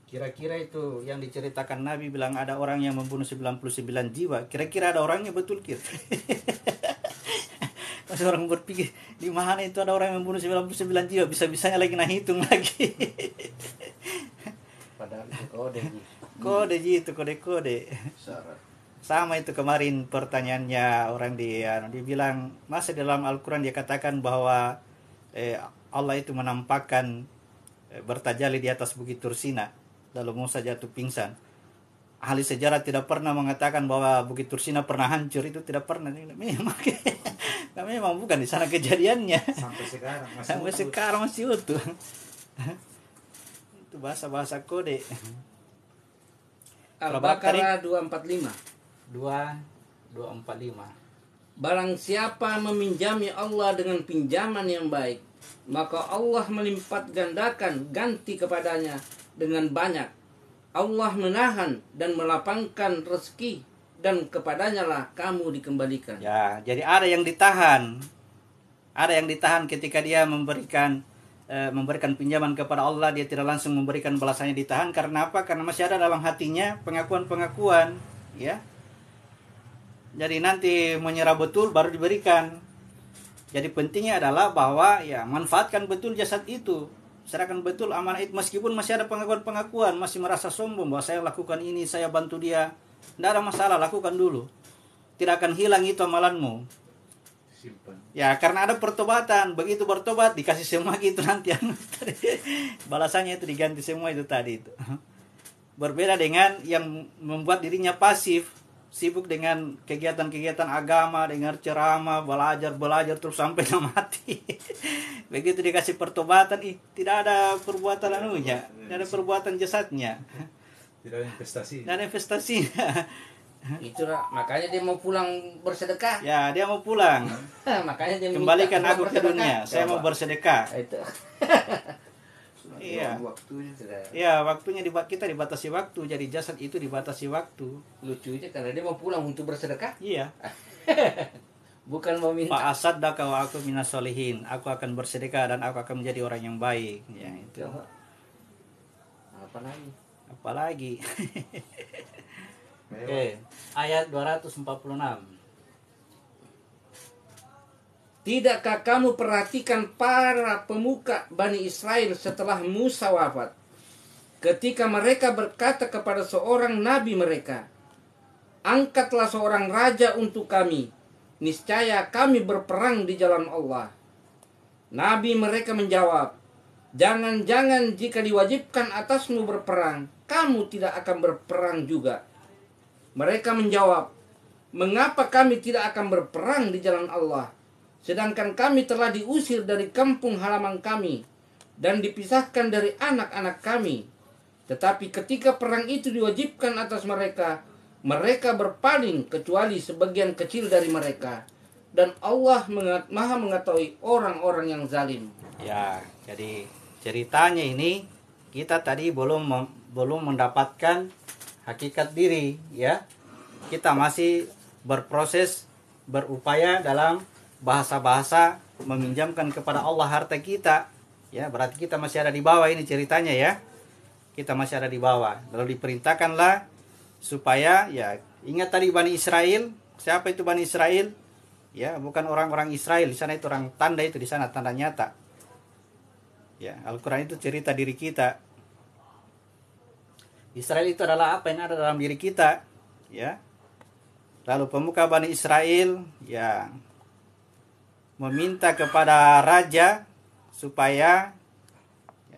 Kira-kira itu yang diceritakan Nabi bilang ada orang yang membunuh 99 jiwa. Kira-kira ada orangnya betul kira. Masih orang berpikir di mana itu ada orang yang membunuh 99 jiwa, bisa-bisanya lagi hitung lagi. Padahal itu kode. Kode itu kode-kode. Sama itu kemarin pertanyaannya orang dia bilang masa dalam Al-Quran dia katakan bahwa Allah itu menampakkan bertajalli di atas bukit Tursina lalu Musa jatuh pingsan. Ahli sejarah tidak pernah mengatakan bahwa bukit Tursina pernah hancur, itu tidak pernah. Memang bukan di sana kejadiannya. Sampai sekarang masih utuh. Itu bahasa-bahasa kode. Al-Baqarah 245. 245. Barang siapa meminjami Allah dengan pinjaman yang baik, maka Allah melipat gandakan ganti kepadanya dengan banyak. Allah menahan dan melapangkan rezeki, dan kepadanya lah kamu dikembalikan. Ya, jadi ada yang ditahan. Ada yang ditahan ketika dia memberikan pinjaman kepada Allah, dia tidak langsung memberikan balasannya, ditahan karena apa? Karena masih ada dalam hatinya pengakuan-pengakuan, ya. Jadi nanti menyerah betul baru diberikan. Jadi pentingnya adalah bahwa ya manfaatkan betul jasad itu. Serahkan betul amanah itu, meskipun masih ada pengakuan-pengakuan, masih merasa sombong bahwa saya lakukan ini, saya bantu dia. Tidak ada masalah, lakukan dulu. Tidak akan hilang itu amalanmu. Simpan. Ya, karena ada pertobatan. Begitu bertobat dikasih semua gitu nanti. Balasannya itu diganti semua itu tadi itu. Berbeda dengan yang membuat dirinya pasif, sibuk dengan kegiatan-kegiatan agama, dengar ceramah, belajar terus sampai mati. Begitu dikasih pertobatan, tidak ada perbuatan anunya, tidak ada perbuatan jasadnya, tidak ada investasi. Tidak ada investasinya. Itulah makanya dia mau pulang bersedekah. Ya, dia mau pulang. Makanya dia kembalikan aku ke dunia, saya mau bersedekah. Itu. Iya. Waktunya tidak. Ya, waktunya kita dibatasi waktu, jadi jasad itu dibatasi waktu. Lucunya karena dia mau pulang untuk bersedekah. Iya. Bukan mau minta. Fa asaddaka wa aku minas solihin. Aku akan bersedekah dan aku akan menjadi orang yang baik. Ya, itu. Apalagi. Oke, ayat 246. Tidakkah kamu perhatikan para pemuka Bani Israel setelah Musa wafat? Ketika mereka berkata kepada seorang nabi mereka, angkatlah seorang raja untuk kami, niscaya kami berperang di jalan Allah. Nabi mereka menjawab, jangan-jangan jika diwajibkan atasmu berperang, kamu tidak akan berperang juga. Mereka menjawab, mengapa kami tidak akan berperang di jalan Allah? Sedangkan kami telah diusir dari kampung halaman kami dan dipisahkan dari anak-anak kami. Tetapi ketika perang itu diwajibkan atas mereka, mereka berpaling kecuali sebagian kecil dari mereka. Dan Allah maha mengetahui orang-orang yang zalim. Ya, jadi ceritanya ini kita tadi belum mendapatkan hakikat diri, ya. Kita masih berproses, berupaya dalam bahasa-bahasa meminjamkan kepada Allah harta kita, ya, berarti kita masih ada di bawah ini ceritanya, ya. Kita masih ada di bawah. Lalu diperintahkanlah supaya, ya, ingat tadi Bani Israel. Siapa itu Bani Israel? Ya, bukan orang-orang Israel. Di sana itu orang tanda, itu di sana tanda nyata. Ya, Al-Quran itu cerita diri kita. Israel itu adalah apa yang ada dalam diri kita, ya. Lalu pemuka Bani Israel, ya, meminta kepada raja supaya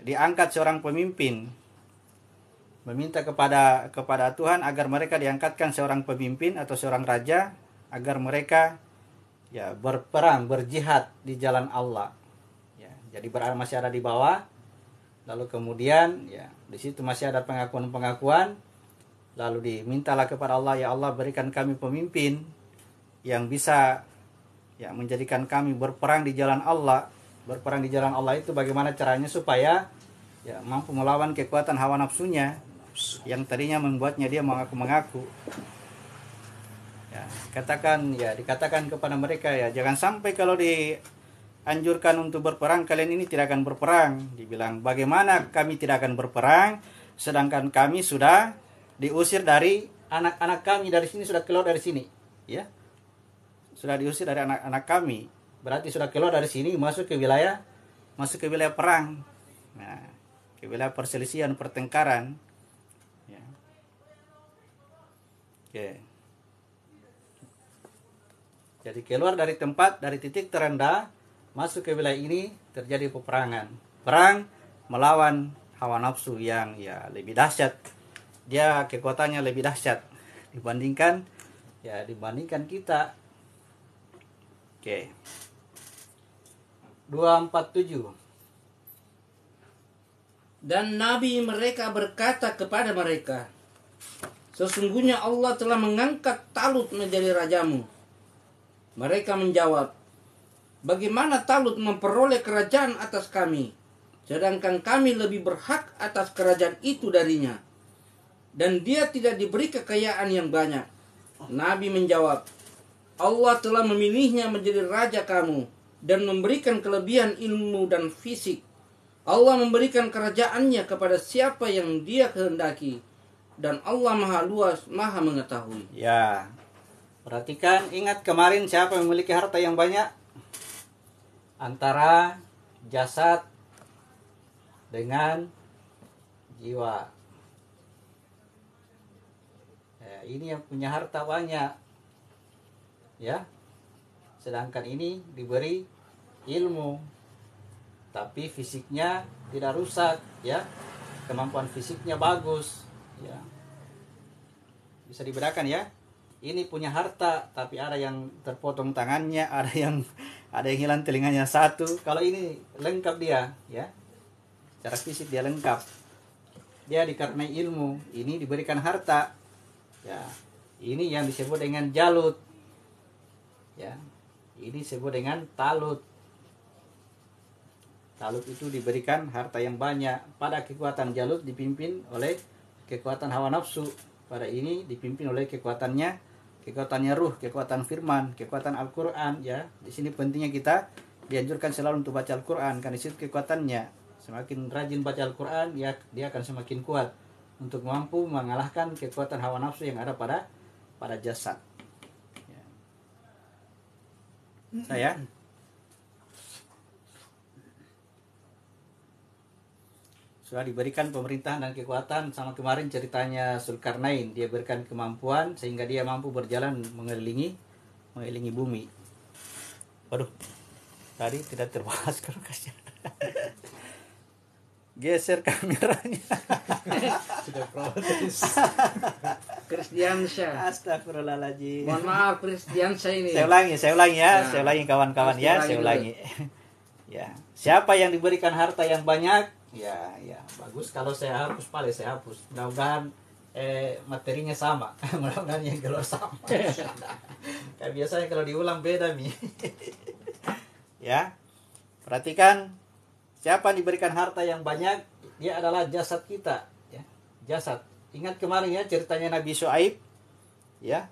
diangkat seorang pemimpin. Meminta kepada Tuhan agar mereka diangkatkan seorang pemimpin atau seorang raja agar mereka, ya, berperang, berjihad di jalan Allah. Ya, jadi masih ada di bawah. Lalu kemudian, ya, di situ masih ada pengakuan-pengakuan. Lalu dimintalah kepada Allah, ya Allah berikan kami pemimpin yang bisa, ya, menjadikan kami berperang di jalan Allah. Berperang di jalan Allah itu bagaimana caranya supaya, ya, mampu melawan kekuatan hawa nafsunya yang tadinya membuatnya dia mengaku-mengaku. Ya, dikatakan kepada mereka, ya, jangan sampai kalau dianjurkan untuk berperang kalian ini tidak akan berperang. Dibilang, bagaimana kami tidak akan berperang sedangkan kami sudah diusir dari anak-anak kami dari sini, sudah keluar dari sini, ya. Sudah diusir dari anak-anak kami. Berarti sudah keluar dari sini masuk ke wilayah perang. Nah, ke wilayah perselisihan, pertengkaran. Ya. Oke. Jadi keluar dari tempat, dari titik terendah, masuk ke wilayah ini, terjadi peperangan. Perang melawan hawa nafsu yang ya lebih dahsyat. Dia kekuatannya lebih dahsyat dibandingkan kita. Oke. 247. Dan Nabi mereka berkata kepada mereka, sesungguhnya Allah telah mengangkat Talut menjadi rajamu. Mereka menjawab, bagaimana Talut memperoleh kerajaan atas kami, sedangkan kami lebih berhak atas kerajaan itu darinya, dan dia tidak diberi kekayaan yang banyak. Nabi menjawab, Allah telah memilihnya menjadi raja kamu dan memberikan kelebihan ilmu dan fisik. Allah memberikan kerajaannya kepada siapa yang dia kehendaki, dan Allah maha luas, maha mengetahui. Ya, perhatikan, ingat kemarin siapa yang memiliki harta yang banyak? Antara jasad dengan jiwa. Ya, ini yang punya harta banyak, ya. Sedangkan ini diberi ilmu, tapi fisiknya tidak rusak, ya. Kemampuan fisiknya bagus, ya. Bisa dibedakan, ya. Ini punya harta, tapi ada yang terpotong tangannya, ada yang hilang telinganya satu. Kalau ini lengkap dia, ya. Secara fisik dia lengkap. Dia dikaruniai ilmu, ini diberikan harta. Ya. Ini yang disebut dengan Jalut. Ya. Ini disebut dengan Talut. Talut itu diberikan harta yang banyak. Pada kekuatan Jalut dipimpin oleh kekuatan hawa nafsu. Pada ini dipimpin oleh kekuatannya ruh, kekuatan firman, kekuatan Al-Qur'an, ya. Di sini pentingnya kita dianjurkan selalu untuk baca Al-Qur'an, karena di situ kekuatannya. Semakin rajin baca Al-Qur'an, dia akan semakin kuat untuk mampu mengalahkan kekuatan hawa nafsu yang ada pada jasad. Ya. Saya sudah diberikan pemerintahan dan kekuatan. Sama kemarin ceritanya Zulkarnain, dia berikan kemampuan sehingga dia mampu berjalan mengelilingi bumi. Waduh, tadi tidak terbahas kulkasnya. Geser kameranya. Sudah protes. Kristiansyah. Astagfirullahaladzim. Mohon maaf Kristiansyah ini. Saya ulangi ya. Ya. Saya ulangi kawan-kawan, ya, saya ulangi. Ya, siapa yang diberikan harta yang banyak? Ya, bagus kalau saya hapus, saya hapus. Mudah-mudahan materinya sama. Mudah-mudahan yang keluar sama. Kayak biasanya kalau diulang beda nih. Ya. Perhatikan, siapa yang diberikan harta yang banyak? Dia adalah jasad kita, ya. Jasad. Ingat kemarin, ya, ceritanya Nabi Syuaib. Ya.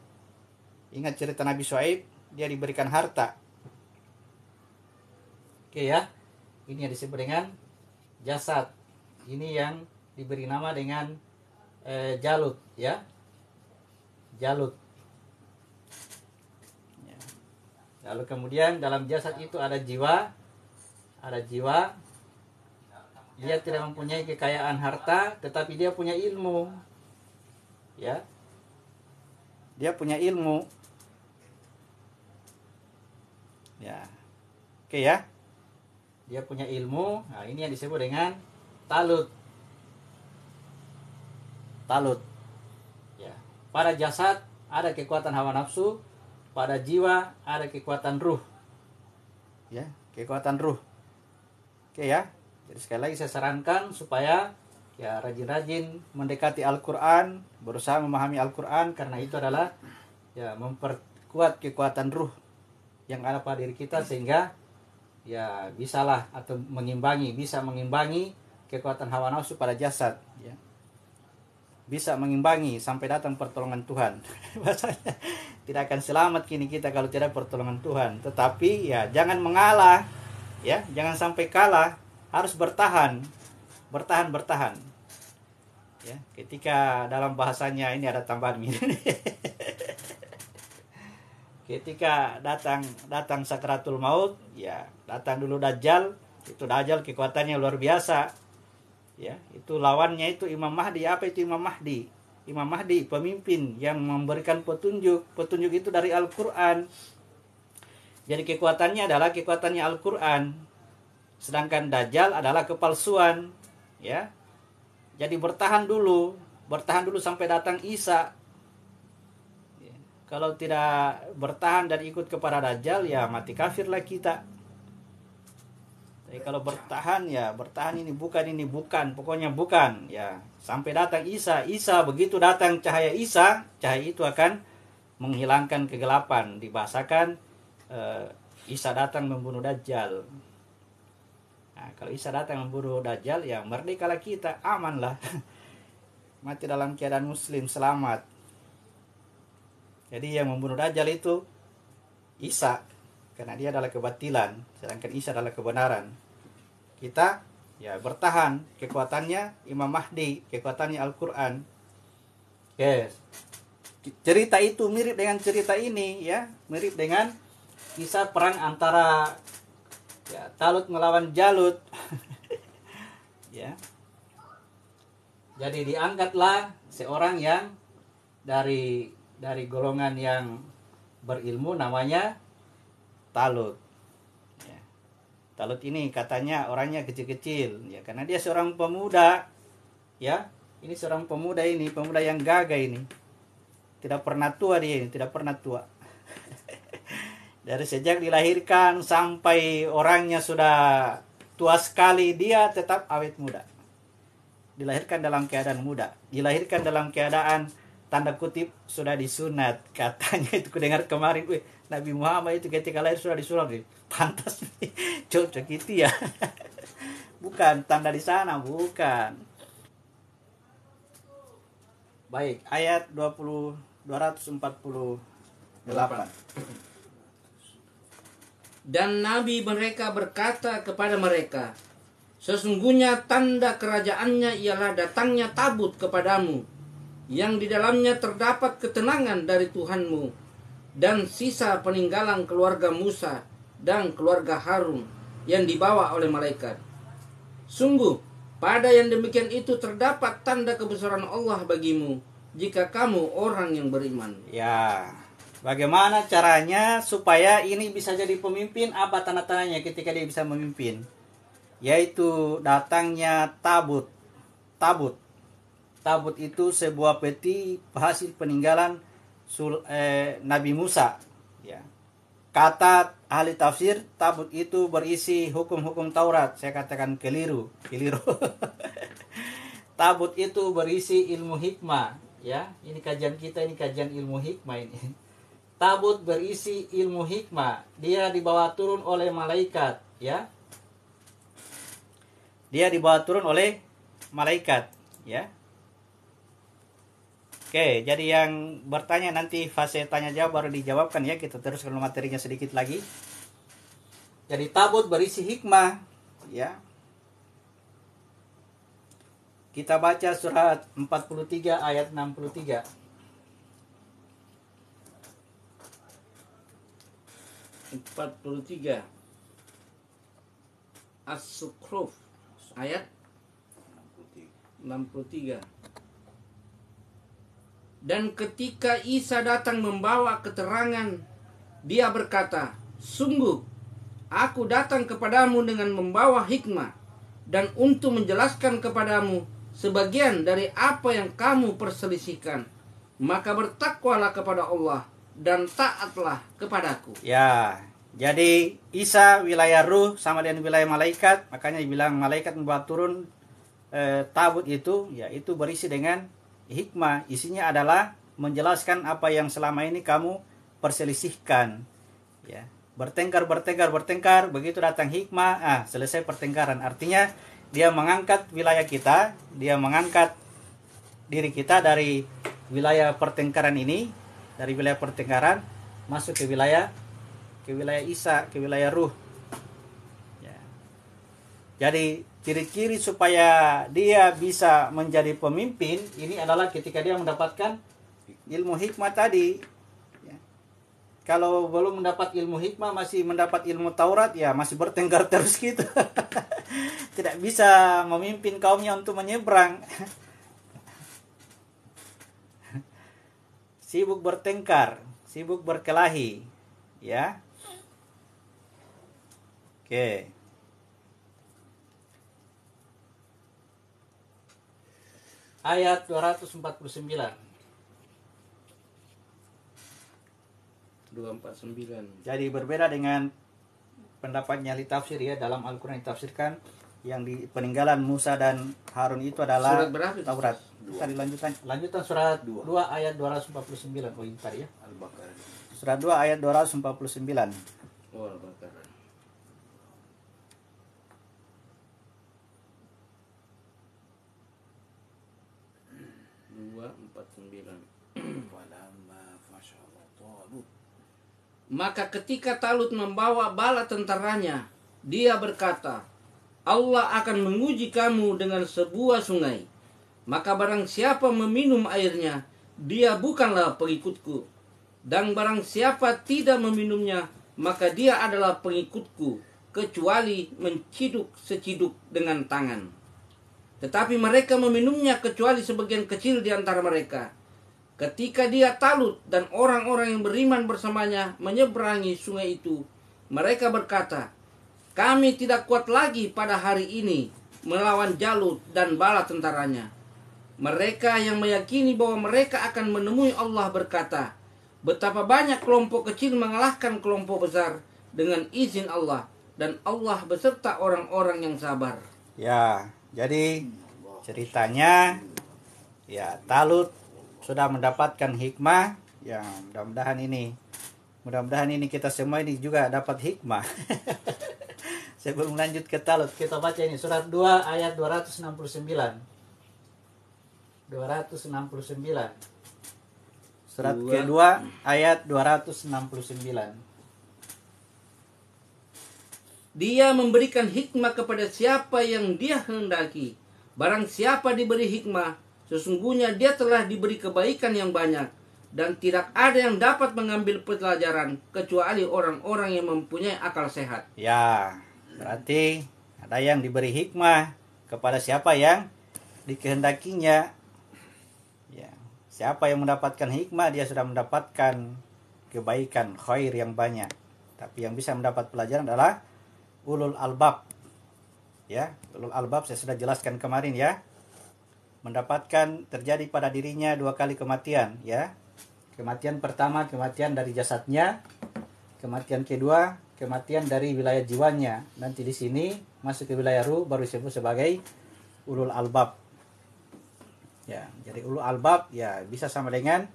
Ingat cerita Nabi Syuaib, dia diberikan harta. Oke, ya. Ini yang disebut dengan jasad. Ini yang diberi nama dengan Jalut, ya. Jalut. Ya. Lalu kemudian dalam jasad itu ada jiwa. Dia tidak mempunyai kekayaan harta, tetapi dia punya ilmu. Ya. Dia punya ilmu. Ya. Oke, ya. Dia punya ilmu. Nah, ini yang disebut dengan Talut. Ya. Pada jasad ada kekuatan hawa nafsu, pada jiwa ada kekuatan ruh. Ya, kekuatan ruh. Oke, ya. Jadi sekali lagi saya sarankan supaya ya rajin-rajin mendekati Al-Qur'an, berusaha memahami Al-Qur'an, karena itu adalah ya memperkuat kekuatan ruh yang ada pada diri kita, sehingga ya bisa mengimbangi kekuatan hawa nafsu pada jasad, ya. Bisa mengimbangi sampai datang pertolongan Tuhan. Bahasanya tidak akan selamat kini kita kalau tidak pertolongan Tuhan. Tetapi ya jangan mengalah, ya, jangan sampai kalah, harus bertahan. Ya, ketika dalam bahasanya ini ada tambahan min. Ketika datang sakratul maut, ya datang dulu Dajjal. Itu Dajjal kekuatannya luar biasa. Ya, itu lawannya itu Imam Mahdi. Apa itu Imam Mahdi? Imam Mahdi pemimpin yang memberikan petunjuk. Petunjuk itu dari Al-Qur'an. Jadi kekuatannya adalah kekuatannya Al-Qur'an. Sedangkan Dajjal adalah kepalsuan, ya. Jadi bertahan dulu sampai datang Isa. Kalau tidak bertahan dan ikut kepada Dajjal, ya mati kafirlah kita. Tapi kalau bertahan, ya bertahan ini bukan, pokoknya bukan. Ya sampai datang Isa. Begitu datang cahaya Isa, cahaya itu akan menghilangkan kegelapan. Dibahasakan Isa datang membunuh Dajjal. Nah, kalau Isa datang membunuh Dajjal, ya merdekalah kita, amanlah. Mati dalam keadaan muslim, selamat. Jadi yang membunuh Dajjal itu Isa, karena dia adalah kebatilan, sedangkan Isa adalah kebenaran. Kita ya bertahan, kekuatannya Imam Mahdi, kekuatannya Al-Qur'an. Yes. Cerita itu mirip dengan cerita ini, ya, mirip dengan kisah perang antara ya Talut melawan Jalut. Ya. Jadi diangkatlah seorang yang dari golongan yang berilmu, namanya Talut. Ya. Talut ini katanya orangnya kecil-kecil, ya, karena dia seorang pemuda, ya. Ini seorang pemuda yang gagah ini. Tidak pernah tua dia ini, tidak pernah tua. Dari sejak dilahirkan sampai orangnya sudah tua sekali, dia tetap awet muda. Dilahirkan dalam keadaan muda, dilahirkan dalam keadaan tanda kutip sudah disunat, katanya. Itu kudengar kemarin, Nabi Muhammad itu ketika lahir sudah disunat, pantas nih, cocok gitu ya. Bukan tanda di sana, bukan. Baik, ayat 248. Dan Nabi mereka berkata kepada mereka, sesungguhnya tanda kerajaannya ialah datangnya tabut kepadamu, yang di dalamnya terdapat ketenangan dari Tuhanmu, dan sisa peninggalan keluarga Musa dan keluarga Harun yang dibawa oleh malaikat. Sungguh, pada yang demikian itu terdapat tanda kebesaran Allah bagimu, jika kamu orang yang beriman. Ya, bagaimana caranya supaya ini bisa jadi pemimpin? Apa tanda-tandanya ketika dia bisa memimpin? Yaitu datangnya tabut. Tabut itu sebuah peti hasil peninggalan Nabi Musa. Ya. Kata ahli tafsir, tabut itu berisi hukum-hukum Taurat. Saya katakan keliru. Tabut itu berisi ilmu hikmah. Ya, ini kajian kita, ini kajian ilmu hikmah ini. Tabut berisi ilmu hikmah. Dia dibawa turun oleh malaikat. Ya, dia dibawa turun oleh malaikat. Ya. Oke, jadi yang bertanya nanti fase tanya jawab baru dijawabkan, ya. Kita teruskan materinya sedikit lagi. Jadi tabut berisi hikmah, ya. Kita baca surat 43 ayat 63. 43 As-Sukhruf ayat 63. Dan ketika Isa datang membawa keterangan, dia berkata, sungguh, aku datang kepadamu dengan membawa hikmah, dan untuk menjelaskan kepadamu sebagian dari apa yang kamu perselisihkan. Maka bertakwalah kepada Allah, dan taatlah kepadaku. Ya, jadi Isa wilayah ruh sama dengan wilayah malaikat. Makanya dibilang malaikat membawa turun tabut itu, ya, itu berisi dengan hikmah. Isinya adalah menjelaskan apa yang selama ini kamu perselisihkan, ya. Bertengkar, begitu datang hikmah, selesai pertengkaran. Artinya dia mengangkat wilayah kita, dia mengangkat diri kita dari wilayah pertengkaran ini, dari wilayah pertengkaran masuk ke wilayah Isa, ke wilayah ruh, ya. Jadi ciri-ciri supaya dia bisa menjadi pemimpin ini adalah ketika dia mendapatkan ilmu hikmah tadi. Ya. Kalau belum mendapat ilmu hikmah, masih mendapat ilmu Taurat, ya masih bertengkar terus gitu. Tidak bisa memimpin kaumnya untuk menyeberang. Sibuk bertengkar, sibuk berkelahi, ya. Oke. Ayat 249. 249. Jadi berbeda dengan pendapatnya ahli tafsir ya, dalam Al-Quran ditafsirkan yang di peninggalan Musa dan Harun itu adalah Surat berapa itu? Taurat. Tadi lanjutan surat 2 ayat 249. Oh, ini tadi ya. Al-Baqarah. Surat 2 ayat 249. Oh, Al-Baqarah. Maka ketika Talut membawa bala tentaranya, dia berkata, Allah akan menguji kamu dengan sebuah sungai. Maka barang siapa meminum airnya, dia bukanlah pengikutku. Dan barang siapa tidak meminumnya, maka dia adalah pengikutku, kecuali menciduk seciduk dengan tangan. Tetapi mereka meminumnya kecuali sebagian kecil di antara mereka. Ketika dia Talut dan orang-orang yang beriman bersamanya menyeberangi sungai itu, mereka berkata, kami tidak kuat lagi pada hari ini melawan Jalut dan bala tentaranya. Mereka yang meyakini bahwa mereka akan menemui Allah berkata, betapa banyak kelompok kecil mengalahkan kelompok besar dengan izin Allah, dan Allah beserta orang-orang yang sabar. Ya, jadi ceritanya ya Talut sudah mendapatkan hikmah. Ya, mudah-mudahan ini kita semua ini juga dapat hikmah. Sebelum lanjut ke Talut, kita baca ini surat 2 ayat 269. 269. Surat kedua ayat 269. Dia memberikan hikmah kepada siapa yang dia kehendaki. Barang siapa diberi hikmah, sesungguhnya dia telah diberi kebaikan yang banyak, dan tidak ada yang dapat mengambil pelajaran kecuali orang-orang yang mempunyai akal sehat. Ya, berarti ada yang diberi hikmah kepada siapa yang dikehendakinya. Ya, siapa yang mendapatkan hikmah, dia sudah mendapatkan kebaikan, khair yang banyak. Tapi yang bisa mendapat pelajaran adalah ulul albab. Ya, ulul albab saya sudah jelaskan kemarin ya. Mendapatkan terjadi pada dirinya 2 kali kematian ya. Kematian pertama, kematian dari jasadnya. Kematian kedua, kematian dari wilayah jiwanya. Nanti di sini masuk ke wilayah ruh baru disebut sebagai ulul albab. Ya, jadi ulul albab ya bisa sama dengan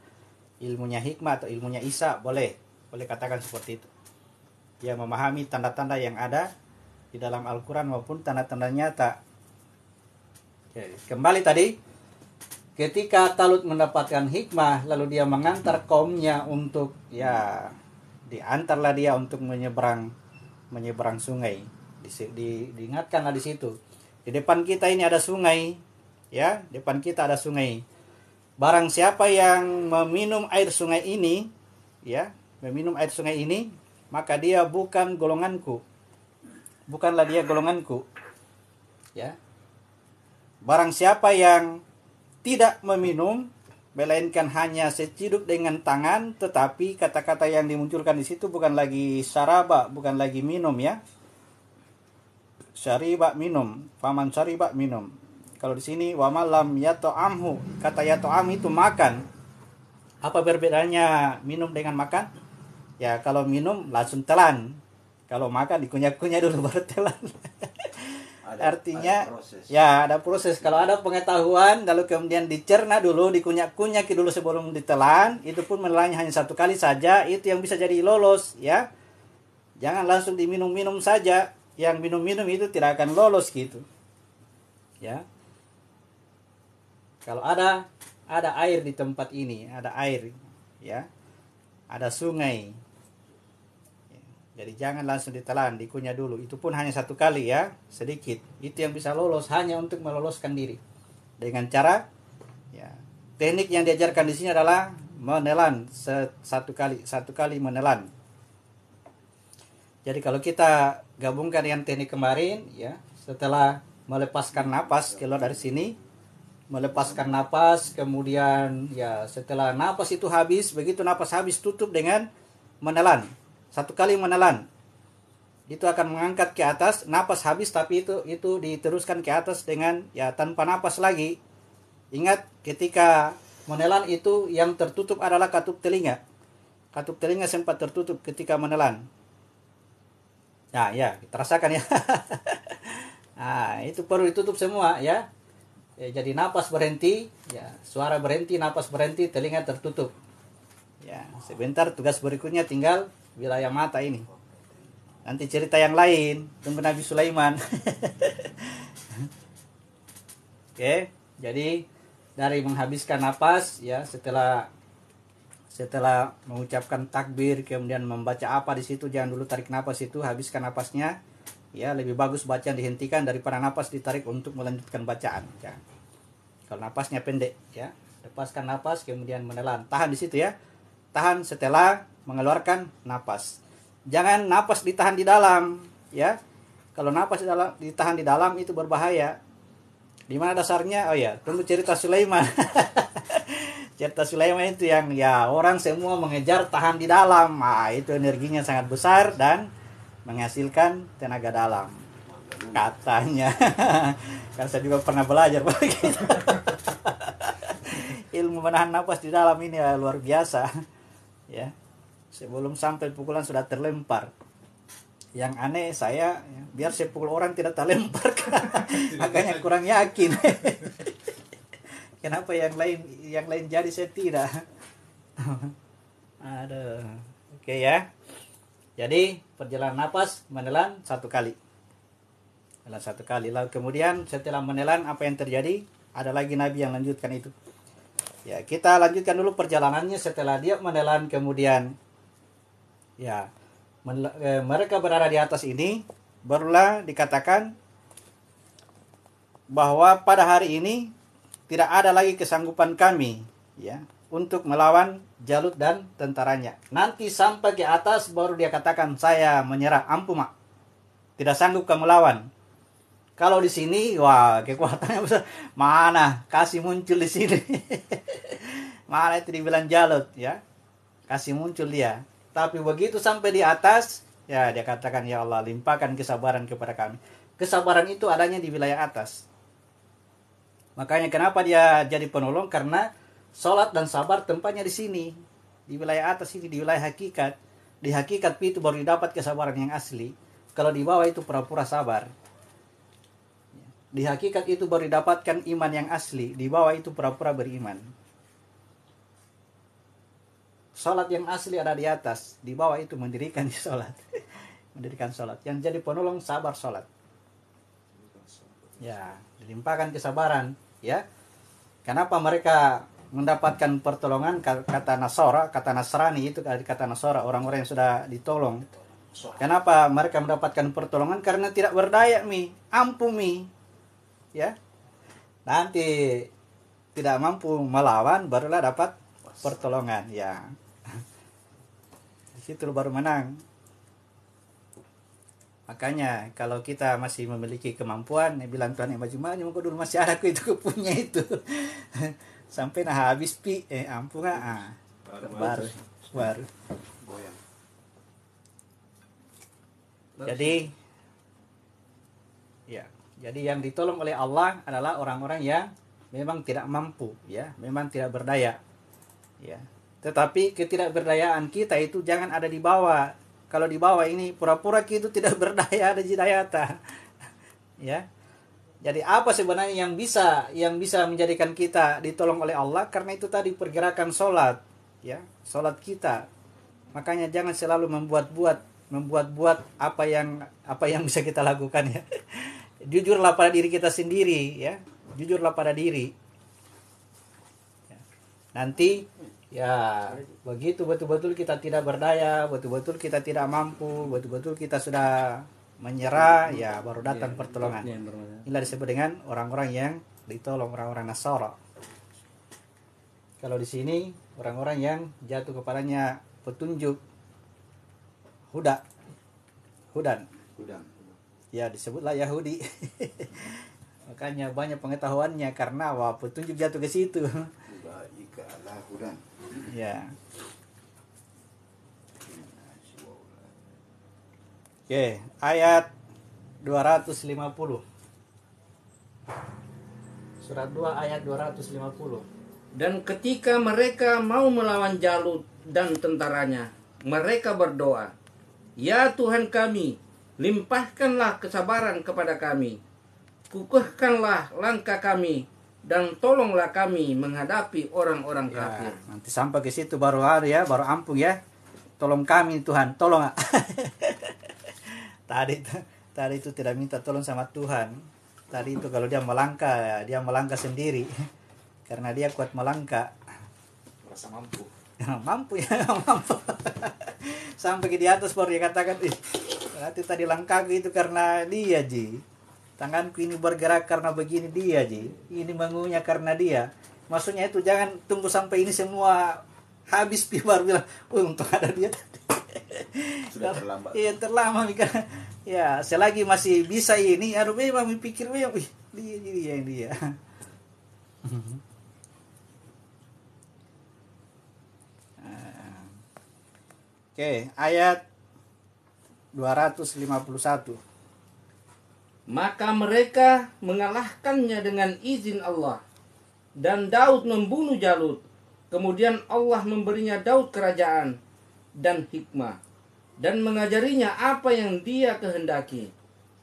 ilmunya hikmah atau ilmunya Isa, boleh katakan seperti itu. Dia memahami tanda-tanda yang ada di dalam Al-Quran maupun tanda-tanda nyata. Kembali tadi, ketika Talut mendapatkan hikmah, lalu dia mengantar kaumnya untuk ya diantarlah dia untuk menyeberang sungai. Diingatkanlah di situ. Di depan kita ini ada sungai, ya, depan kita ada sungai. Barang siapa yang meminum air sungai ini, ya, maka dia bukan golonganku. Bukanlah dia golonganku. Ya. Barang siapa yang tidak meminum, melainkan hanya seciduk dengan tangan, tetapi kata-kata yang dimunculkan di situ bukan lagi syaraba, bukan lagi minum ya. Syariba minum, faman syariba minum. Kalau di sini wa malam yata'amhu, kata yata'am itu makan. Apa perbedaannya minum dengan makan? Ya, kalau minum langsung telan. Kalau makan dikunyah-kunyah dulu baru telan. Artinya ada proses. Kalau ada pengetahuan lalu kemudian dicerna dulu, dikunyah-kunyah dulu sebelum ditelan, itu pun menelannya hanya 1 kali saja, itu yang bisa jadi lolos ya. Jangan langsung diminum-minum saja. Yang minum-minum itu tidak akan lolos gitu. Ya. Kalau ada air di tempat ini, ada air ya. Ada sungai. Jadi jangan langsung ditelan, dikunyah dulu. Itu pun hanya 1 kali ya, sedikit. Itu yang bisa lolos, hanya untuk meloloskan diri. Dengan cara ya, teknik yang diajarkan di sini adalah menelan 1 kali menelan. Jadi kalau kita gabungkan dengan teknik kemarin ya, setelah melepaskan napas keluar dari sini, melepaskan napas, kemudian ya setelah napas itu habis, begitu napas habis tutup dengan menelan. 1 kali menelan. Itu akan mengangkat ke atas, napas habis tapi itu diteruskan ke atas dengan ya tanpa napas lagi. Ingat ketika menelan itu yang tertutup adalah katup telinga. Katup telinga sempat tertutup ketika menelan. Nah, ya, terasakan ya. Nah, itu perlu ditutup semua ya. Jadi napas berhenti, ya, suara berhenti, napas berhenti, telinga tertutup. Ya, sebentar tugas berikutnya tinggal wilayah mata ini. Nanti cerita yang lain tentang Nabi Sulaiman. Oke, jadi dari menghabiskan napas ya setelah mengucapkan takbir, kemudian membaca apa di situ, jangan dulu tarik napas itu, habiskan napasnya. Ya, lebih bagus bacaan dihentikan daripada napas ditarik untuk melanjutkan bacaan. Ya. Kalau napasnya pendek, ya, lepaskan napas, kemudian menelan. Tahan di situ ya. Tahan setelah mengeluarkan napas. Jangan napas ditahan di dalam, ya. Kalau napas ditahan di dalam itu berbahaya. Di mana dasarnya? Oh ya, tunggu cerita Sulaiman. Cerita Sulaiman itu yang ya orang semua mengejar tahan di dalam. Nah, itu energinya sangat besar dan menghasilkan tenaga dalam. Katanya. Kan saya juga pernah belajar begitu. Ilmu menahan napas di dalam ini ya, luar biasa. Ya. Sebelum sampai pukulan sudah terlempar. Yang aneh saya biar saya pukul orang tidak terlempar. Makanya kurang yakin. Kenapa yang lain jadi saya tidak? Aduh. Oke ya. Jadi perjalanan napas menelan 1 kali. Menelan 1 kali. Lalu kemudian setelah menelan apa yang terjadi? Ada lagi Nabi yang lanjutkan itu. Ya, kita lanjutkan dulu perjalanannya setelah dia menelan, kemudian ya mereka berada di atas ini, barulah dikatakan bahwa pada hari ini tidak ada lagi kesanggupan kami ya untuk melawan Jalut dan tentaranya. Nanti sampai ke atas baru dia katakan saya menyerah, ampun mak, tidak sanggup kamu lawan. Kalau di sini wah kekuatannya besar, mana kasih muncul di sini. Mana itu dibilang Jalut ya, kasih muncul dia. Tapi begitu sampai di atas ya dia katakan ya Allah limpahkan kesabaran kepada kami. Kesabaran itu adanya di wilayah atas. Makanya kenapa dia jadi penolong, karena sholat dan sabar tempatnya di sini, di wilayah atas ini, di wilayah hakikat. Di hakikat itu baru didapat kesabaran yang asli. Kalau di bawah itu pura-pura sabar. Di hakikat itu baru didapatkan iman yang asli. Di bawah itu pura-pura beriman. Sholat yang asli ada di atas. Di bawah itu mendirikan sholat. Mendirikan sholat. Yang jadi penolong sabar sholat. Ya, dilimpahkan kesabaran. Ya, kenapa mereka mendapatkan pertolongan? Kata Nasrani itu kata Nasara, orang-orang yang sudah ditolong. Kenapa mereka mendapatkan pertolongan? Karena tidak berdaya ampuh ya. Nanti tidak mampu melawan barulah dapat pertolongan ya. Di situ baru menang. Makanya kalau kita masih memiliki kemampuan, bilang Tuhan yang maju-maju, kok dulu masih ada itu punya itu. Sampai habis ampun baru. Jadi ya, jadi yang ditolong oleh Allah adalah orang-orang yang memang tidak mampu ya, memang tidak berdaya. Ya. Tetapi ketidakberdayaan kita itu jangan ada di bawah. Kalau di bawah ini pura-pura kita tidak berdaya, ada jidayata. Ya. Jadi apa sebenarnya yang bisa menjadikan kita ditolong oleh Allah? Karena itu tadi pergerakan sholat, ya, sholat kita. Makanya jangan selalu membuat apa yang bisa kita lakukan ya. Jujurlah pada diri kita sendiri, ya. Jujurlah pada diri. Ya. nanti ya begitu betul-betul kita tidak berdaya, betul-betul kita tidak mampu, betul-betul kita sudah menyerah, ya baru datang pertolongan. Inilah disebut dengan orang-orang yang ditolong, orang-orang Nasara. Kalau di sini orang-orang yang jatuh kepadanya petunjuk hudan, ya disebutlah Yahudi. Makanya banyak pengetahuannya karena petunjuk jatuh ke situ. Ya. Oke, ayat 250. Surat 2 ayat 250. Dan ketika mereka mau melawan Jalut dan tentaranya, mereka berdoa, "Ya Tuhan kami, limpahkanlah kesabaran kepada kami. Kukuhkanlah langkah kami, dan tolonglah kami menghadapi orang-orang kafir." Nanti sampai ke situ baru baru ampun ya. Tolong kami Tuhan, tolong. Tadi itu tidak minta tolong sama Tuhan. Tadi itu kalau dia melangkah sendiri. Karena dia kuat melangkah. Merasa mampu. Mampu ya, mampu. Sampai di atas baru dia katakan, berarti tadi langkahku itu karena dia, Ji. Tanganku ini bergerak karena begini dia, Ji. Ini mengunyah karena dia. Maksudnya itu jangan tunggu sampai ini semua habis baru bilang, untung ada dia tadi. Sudah terlambat. Iya, terlambat. Ya, selagi masih bisa ini, harus memang pikir, dia. Oke, ayat 251. Maka mereka mengalahkannya dengan izin Allah. Dan Daud membunuh Jalut. Kemudian Allah memberinya Daud kerajaan dan hikmah. Dan mengajarinya apa yang dia kehendaki.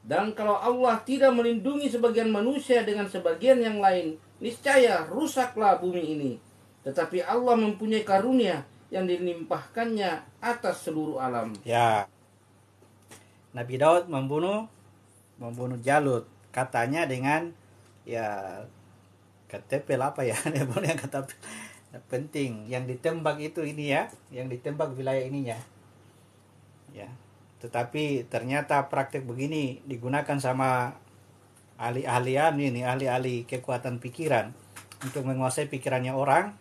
Dan kalau Allah tidak melindungi sebagian manusia dengan sebagian yang lain, niscaya rusaklah bumi ini. Tetapi Allah mempunyai karunia yang dilimpahkannya atas seluruh alam. Ya. Nabi Daud membunuh Jalut, katanya dengan ketepel apa ya? Yang ketepel. Penting yang ditembak itu ini ya, yang ditembak wilayah ininya. Ya. Tetapi ternyata praktek begini digunakan sama ahli kekuatan pikiran untuk menguasai pikirannya orang.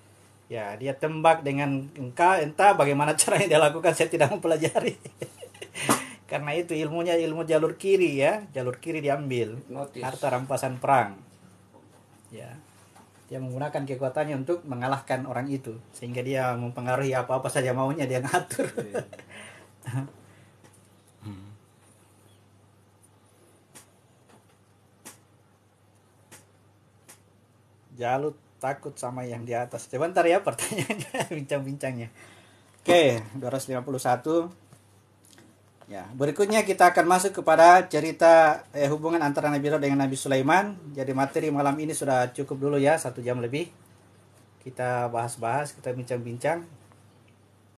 Ya, dia tembak dengan entah bagaimana caranya dia lakukan, saya tidak mempelajari. Karena itu ilmunya ilmu jalur kiri ya, jalur kiri diambil. Harta rampasan perang. Ya. Dia menggunakan kekuatannya untuk mengalahkan orang itu, sehingga dia mempengaruhi apa-apa saja maunya dia ngatur. Jalut takut sama yang di atas. Sebentar ya pertanyaannya, bincang-bincangnya. Oke, 251. Ya, berikutnya kita akan masuk kepada cerita hubungan antara Nabi Daud dengan Nabi Sulaiman. Jadi materi malam ini sudah cukup dulu ya, 1 jam lebih. Kita bahas-bahas, kita bincang-bincang.